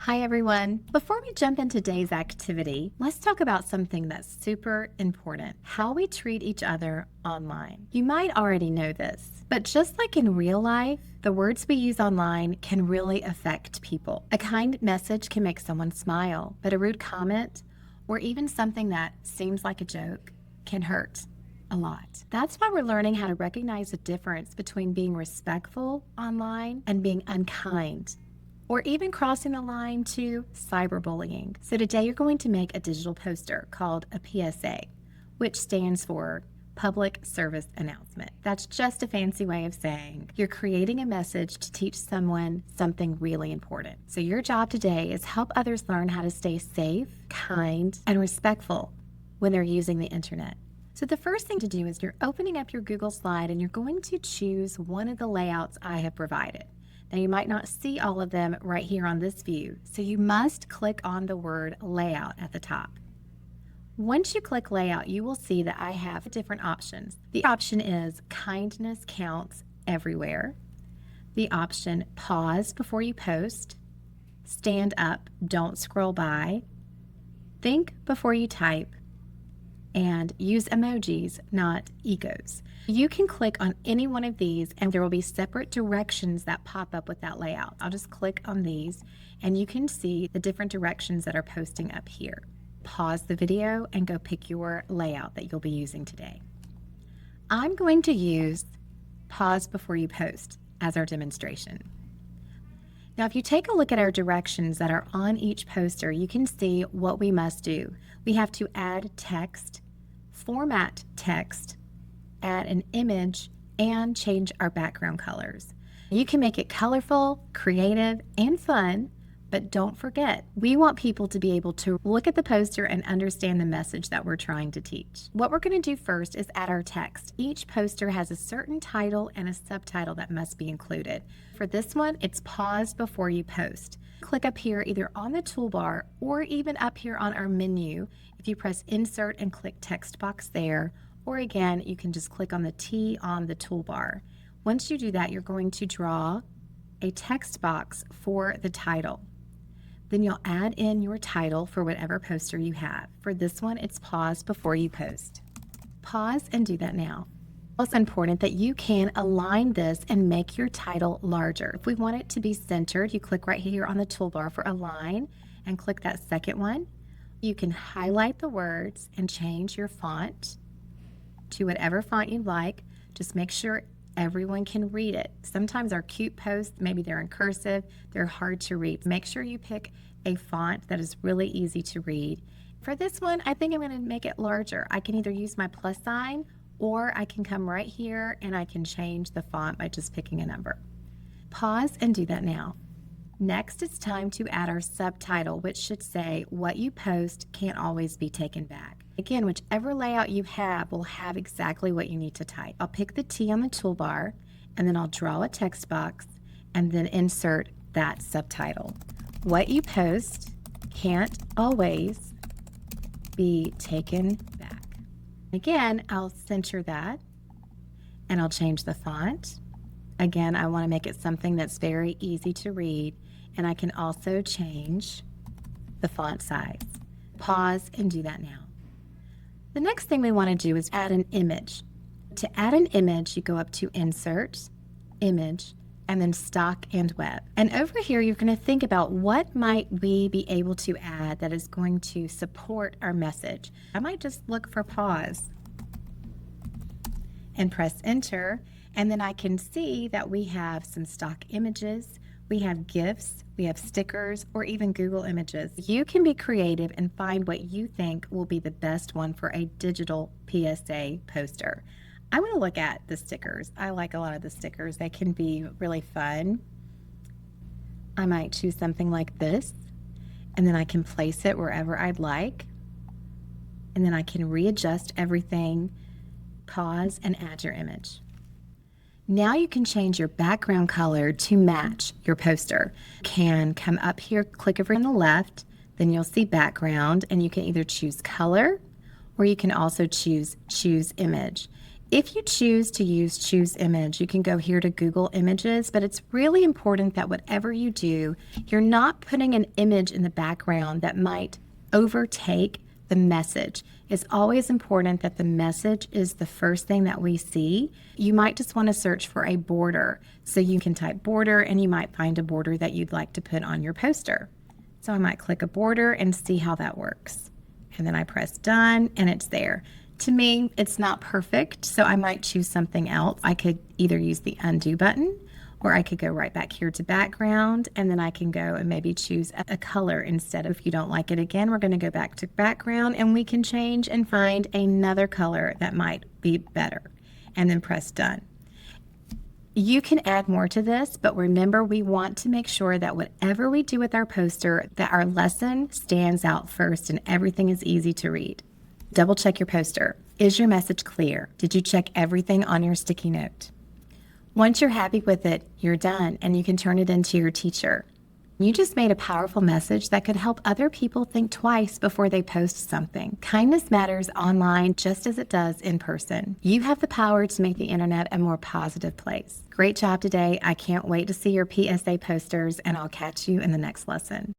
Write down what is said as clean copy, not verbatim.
Hi everyone. Before we jump into today's activity, let's talk about something that's super important, how we treat each other online. You might already know this, but just like in real life, the words we use online can really affect people. A kind message can make someone smile, but a rude comment or even something that seems like a joke can hurt a lot. That's why we're learning how to recognize the difference between being respectful online and being unkind, or even crossing the line to cyberbullying. So today you're going to make a digital poster called a PSA, which stands for Public Service Announcement. That's just a fancy way of saying you're creating a message to teach someone something really important. So your job today is help others learn how to stay safe, kind, and respectful when they're using the internet. So the first thing to do is you're opening up your Google slide and you're going to choose one of the layouts I have provided. Now you might not see all of them right here on this view, so you must click on the word layout at the top. Once you click layout, you will see that I have different options. The option is kindness counts everywhere. The option pause before you post, stand up, don't scroll by, think before you type, and use emojis, not egos. You can click on any one of these and there will be separate directions that pop up with that layout. I'll just click on these and you can see the different directions that are posting up here. Pause the video and go pick your layout that you'll be using today. I'm going to use pause before you post as our demonstration. Now, if you take a look at our directions that are on each poster, you can see what we must do. We have to add text, format text, add an image, and change our background colors. You can make it colorful, creative, and fun, but don't forget, we want people to be able to look at the poster and understand the message that we're trying to teach. What we're going to do first is add our text. Each poster has a certain title and a subtitle that must be included. For this one, it's pause before you post. Click up here either on the toolbar or even up here on our menu. If you press insert and click text box there, or again, you can just click on the T on the toolbar. Once you do that, you're going to draw a text box for the title. Then you'll add in your title for whatever poster you have. For this one, it's pause before you post. Pause and do that now. It's important that you can align this and make your title larger. If we want it to be centered, you click right here on the toolbar for align and click that second one. You can highlight the words and change your font to whatever font you like. Just make sure everyone can read it. Sometimes our cute posts, maybe they're in cursive, they're hard to read. Make sure you pick a font that is really easy to read. For this one, I think I'm going to make it larger. I can either use my plus sign or I can come right here and I can change the font by just picking a number. Pause and do that now. Next, it's time to add our subtitle, which should say, what you post can't always be taken back. Again, whichever layout you have will have exactly what you need to type. I'll pick the T on the toolbar, and then I'll draw a text box, and then insert that subtitle. What you post can't always be taken back. Again, I'll center that, and I'll change the font. Again, I want to make it something that's very easy to read, and I can also change the font size. Pause and do that now. The next thing we want to do is add an image. To add an image, you go up to Insert, Image, and then Stock and Web. And over here, you're going to think about what might we be able to add that is going to support our message. I might just look for pause and press Enter, and then I can see that we have some stock images, we have GIFs, we have stickers, or even Google Images. You can be creative and find what you think will be the best one for a digital PSA poster. I'm going to look at the stickers. I like a lot of the stickers. They can be really fun. I might choose something like this, and then I can place it wherever I'd like. And then I can readjust everything, pause, and add your image. Now you can change your background color to match your poster. You can come up here, click over on the left, then you'll see background, and you can either choose color or you can also choose image. If you choose to choose image, you can go here to Google Images, but it's really important that whatever you do, you're not putting an image in the background that might overtake the message. It's always important that the message is the first thing that we see. You might just want to search for a border. So you can type border and you might find a border that you'd like to put on your poster. So I might click a border and see how that works. And then I press done and it's there. To me, it's not perfect, so I might choose something else. I could either use the undo button, or I could go right back here to background, and then I can go and maybe choose a color instead of, if you don't like it again, we're going to go back to background, and we can change and find another color that might be better, and then press done. You can add more to this, but remember, we want to make sure that whatever we do with our poster, that our lesson stands out first and everything is easy to read. Double check your poster. Is your message clear? Did you check everything on your sticky note? Once you're happy with it, you're done and you can turn it into your teacher. You just made a powerful message that could help other people think twice before they post something. Kindness matters online just as it does in person. You have the power to make the internet a more positive place. Great job today. I can't wait to see your PSA posters, and I'll catch you in the next lesson.